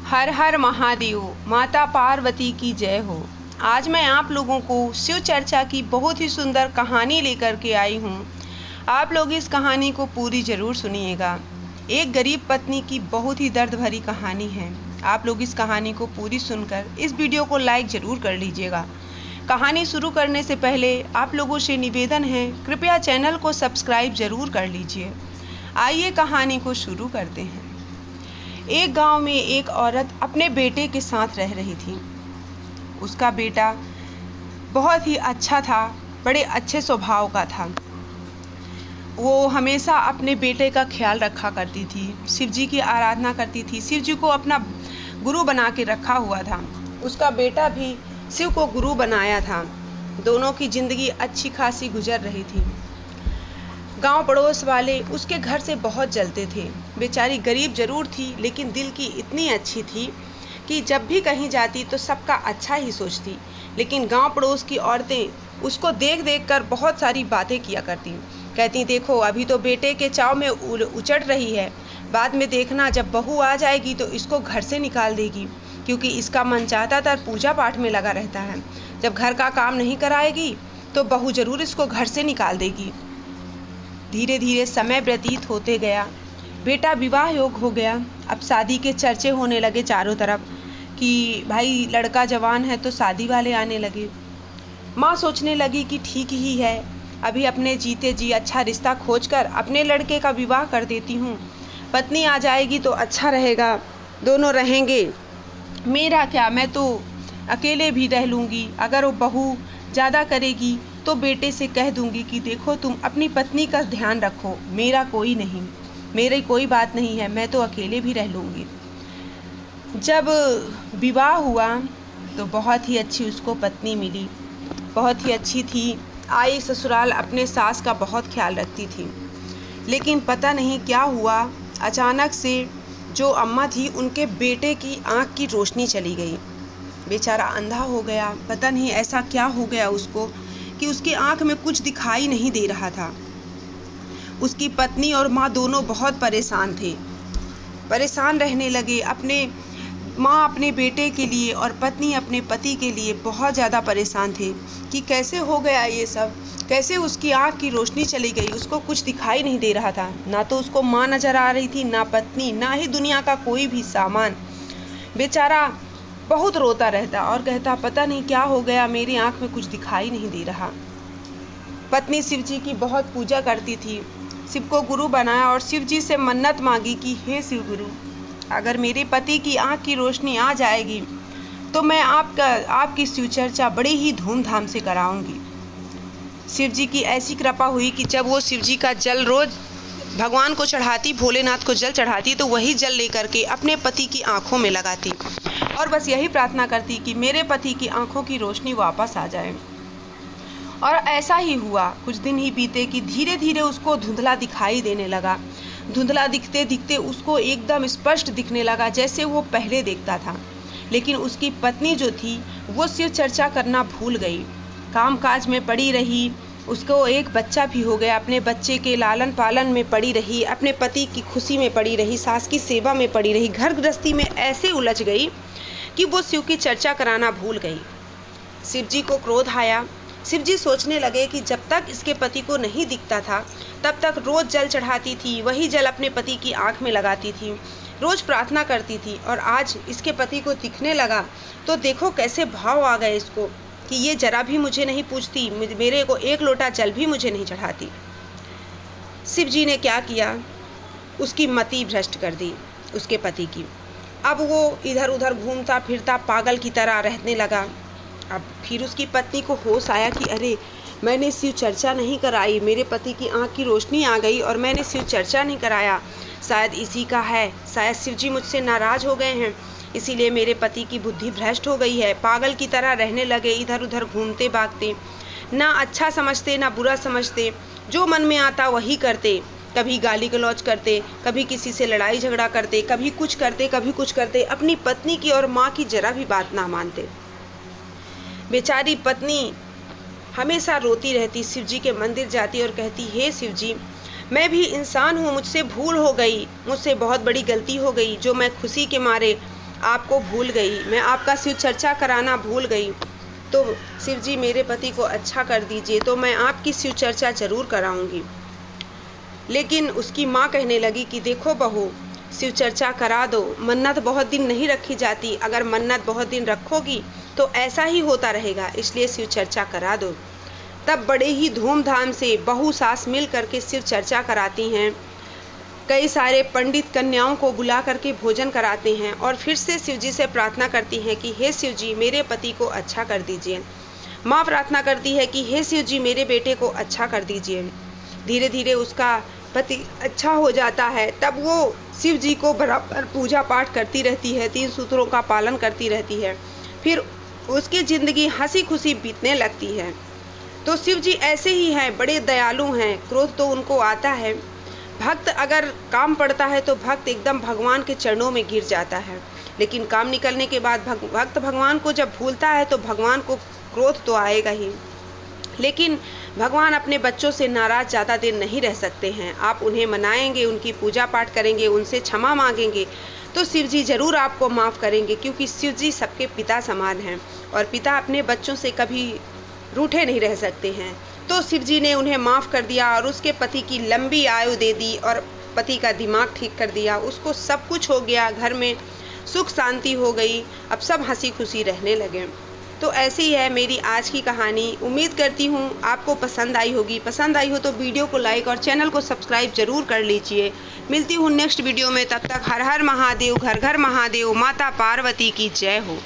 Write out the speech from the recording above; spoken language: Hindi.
हर हर महादेव, माता पार्वती की जय हो। आज मैं आप लोगों को शिव चर्चा की बहुत ही सुंदर कहानी लेकर के आई हूँ। आप लोग इस कहानी को पूरी ज़रूर सुनिएगा। एक गरीब पत्नी की बहुत ही दर्द भरी कहानी है। आप लोग इस कहानी को पूरी सुनकर इस वीडियो को लाइक ज़रूर कर लीजिएगा। कहानी शुरू करने से पहले आप लोगों से निवेदन है, कृपया चैनल को सब्सक्राइब ज़रूर कर लीजिए। आइए कहानी को शुरू करते हैं। एक गांव में एक औरत अपने बेटे के साथ रह रही थी। उसका बेटा बहुत ही अच्छा था, बड़े अच्छे स्वभाव का था। वो हमेशा अपने बेटे का ख्याल रखा करती थी, शिव जी की आराधना करती थी, शिव जी को अपना गुरु बना के रखा हुआ था। उसका बेटा भी शिव को गुरु बनाया था। दोनों की जिंदगी अच्छी खासी गुजर रही थी। गांव पड़ोस वाले उसके घर से बहुत जलते थे। बेचारी गरीब जरूर थी, लेकिन दिल की इतनी अच्छी थी कि जब भी कहीं जाती तो सबका अच्छा ही सोचती। लेकिन गांव पड़ोस की औरतें उसको देख देख कर बहुत सारी बातें किया करती। कहती, देखो अभी तो बेटे के चाव में उचट रही है, बाद में देखना जब बहू आ जाएगी तो इसको घर से निकाल देगी, क्योंकि इसका मन ज़्यादातर पूजा पाठ में लगा रहता है। जब घर का काम नहीं कराएगी तो बहू जरूर इसको घर से निकाल देगी। धीरे धीरे समय व्यतीत होते गया। बेटा विवाह योग हो गया। अब शादी के चर्चे होने लगे चारों तरफ कि भाई लड़का जवान है तो शादी वाले आने लगे। माँ सोचने लगी कि ठीक ही है, अभी अपने जीते जी अच्छा रिश्ता खोजकर अपने लड़के का विवाह कर देती हूँ। पत्नी आ जाएगी तो अच्छा रहेगा, दोनों रहेंगे। मेरा क्या, मैं तो अकेले भी रह लूँगी। अगर वो बहू ज़्यादा करेगी तो बेटे से कह दूंगी कि देखो तुम अपनी पत्नी का ध्यान रखो, मेरा कोई नहीं, मेरी कोई बात नहीं है, मैं तो अकेले भी रह लूँगी। जब विवाह हुआ तो बहुत ही अच्छी उसको पत्नी मिली, बहुत ही अच्छी थी। आई ससुराल अपने सास का बहुत ख्याल रखती थी। लेकिन पता नहीं क्या हुआ, अचानक से जो अम्मा थी उनके बेटे की आँख की रोशनी चली गई। बेचारा अंधा हो गया। पता नहीं ऐसा क्या हो गया उसको कि उसकी आंख में कुछ दिखाई नहीं दे रहा था। उसकी पत्नी और माँ दोनों बहुत परेशान थे, परेशान रहने लगे। माँ अपने बेटे के लिए और पत्नी अपने पति के लिए बहुत ज़्यादा परेशान थे कि कैसे हो गया ये सब, कैसे उसकी आंख की रोशनी चली गई, उसको कुछ दिखाई नहीं दे रहा था। ना तो उसको माँ नज़र आ रही थी, ना पत्नी, ना ही दुनिया का कोई भी सामान। बेचारा बहुत रोता रहता और कहता, पता नहीं क्या हो गया, मेरी आंख में कुछ दिखाई नहीं दे रहा। पत्नी शिव जी की बहुत पूजा करती थी, शिव को गुरु बनाया और शिव जी से मन्नत मांगी कि हे शिव गुरु, अगर मेरे पति की आंख की रोशनी आ जाएगी तो मैं आपकी शिव चर्चा बड़ी ही धूमधाम से कराऊंगी। शिव जी की ऐसी कृपा हुई कि जब वो शिव जी का जल रोज भगवान को चढ़ाती, भोलेनाथ को जल चढ़ाती, तो वही जल लेकर के अपने पति की आंखों में लगाती और बस यही प्रार्थना करती कि मेरे पति की आंखों की रोशनी वापस आ जाए। और ऐसा ही हुआ। कुछ दिन ही बीते कि धीरे धीरे उसको धुंधला दिखाई देने लगा। धुंधला दिखते दिखते उसको एकदम स्पष्ट दिखने लगा जैसे वो पहले देखता था। लेकिन उसकी पत्नी जो थी वो शिव चर्चा करना भूल गई, काम काज में पड़ी रही। उसको एक बच्चा भी हो गया, अपने बच्चे के लालन पालन में पड़ी रही, अपने पति की खुशी में पड़ी रही, सास की सेवा में पड़ी रही, घर गृहस्थी में ऐसे उलझ गई कि वो शिव की चर्चा कराना भूल गई। शिव जी को क्रोध आया। शिव जी सोचने लगे कि जब तक इसके पति को नहीं दिखता था तब तक रोज जल चढ़ाती थी, वही जल अपने पति की आंख में लगाती थी, रोज प्रार्थना करती थी। और आज इसके पति को दिखने लगा तो देखो कैसे भाव आ गए इसको कि ये जरा भी मुझे नहीं पूछती, मेरे को एक लोटा जल भी मुझे नहीं चढ़ाती। शिव जी ने क्या किया, उसकी मति भ्रष्ट कर दी उसके पति की। अब वो इधर उधर घूमता फिरता पागल की तरह रहने लगा। अब फिर उसकी पत्नी को होश आया कि अरे, मैंने शिव चर्चा नहीं कराई, मेरे पति की आंख की रोशनी आ गई और मैंने शिव चर्चा नहीं कराया, शायद इसी का है, शायद शिव जी मुझसे नाराज हो गए हैं, इसीलिए मेरे पति की बुद्धि भ्रष्ट हो गई है। पागल की तरह रहने लगे, इधर उधर घूमते भागते, ना अच्छा समझते ना बुरा समझते, जो मन में आता वही करते। कभी गाली गलौज करते, कभी किसी से लड़ाई झगड़ा करते, कभी कुछ करते कभी कुछ करते, अपनी पत्नी की और माँ की जरा भी बात ना मानते। बेचारी पत्नी हमेशा रोती रहती, शिव जी के मंदिर जाती और कहती, हे शिव जी, मैं भी इंसान हूँ, मुझसे भूल हो गई, मुझसे बहुत बड़ी गलती हो गई, जो मैं खुशी के मारे आपको भूल गई, मैं आपका शिव चर्चा कराना भूल गई, तो शिव जी मेरे पति को अच्छा कर दीजिए, तो मैं आपकी शिव चर्चा ज़रूर कराऊंगी। लेकिन उसकी माँ कहने लगी कि देखो बहू, शिव चर्चा करा दो, मन्नत बहुत दिन नहीं रखी जाती, अगर मन्नत बहुत दिन रखोगी तो ऐसा ही होता रहेगा, इसलिए शिव चर्चा करा दो। तब बड़े ही धूमधाम से बहू सास मिल करके शिव चर्चा कराती हैं, कई सारे पंडित कन्याओं को बुला करके भोजन कराते हैं और फिर से शिव जी से प्रार्थना करती हैं कि हे शिव जी मेरे पति को अच्छा कर दीजिए। माँ प्रार्थना करती है कि हे शिव जी मेरे बेटे को अच्छा कर दीजिए। धीरे धीरे उसका पति अच्छा हो जाता है। तब वो शिव जी को बराबर पूजा पाठ करती रहती है, 3 सूत्रों का पालन करती रहती है। फिर उसकी ज़िंदगी हंसी खुशी बीतने लगती है। तो शिव जी ऐसे ही हैं, बड़े दयालु हैं, क्रोध तो उनको आता है। भक्त अगर काम पड़ता है तो भक्त एकदम भगवान के चरणों में गिर जाता है, लेकिन काम निकलने के बाद भक्त भगवान को जब भूलता है तो भगवान को क्रोध तो आएगा ही। लेकिन भगवान अपने बच्चों से नाराज ज़्यादा देर नहीं रह सकते हैं। आप उन्हें मनाएंगे, उनकी पूजा पाठ करेंगे, उनसे क्षमा मांगेंगे तो शिव जी ज़रूर आपको माफ़ करेंगे, क्योंकि शिव जी सबके पिता समान हैं और पिता अपने बच्चों से कभी रूठे नहीं रह सकते हैं। तो शिव जी ने उन्हें माफ़ कर दिया और उसके पति की लंबी आयु दे दी और पति का दिमाग ठीक कर दिया। उसको सब कुछ हो गया, घर में सुख शांति हो गई, अब सब हंसी खुशी रहने लगे। तो ऐसी ही है मेरी आज की कहानी। उम्मीद करती हूँ आपको पसंद आई होगी। पसंद आई हो तो वीडियो को लाइक और चैनल को सब्सक्राइब जरूर कर लीजिए। मिलती हूँ नेक्स्ट वीडियो में, तब तक हर हर महादेव, घर घर महादेव, माता पार्वती की जय हो।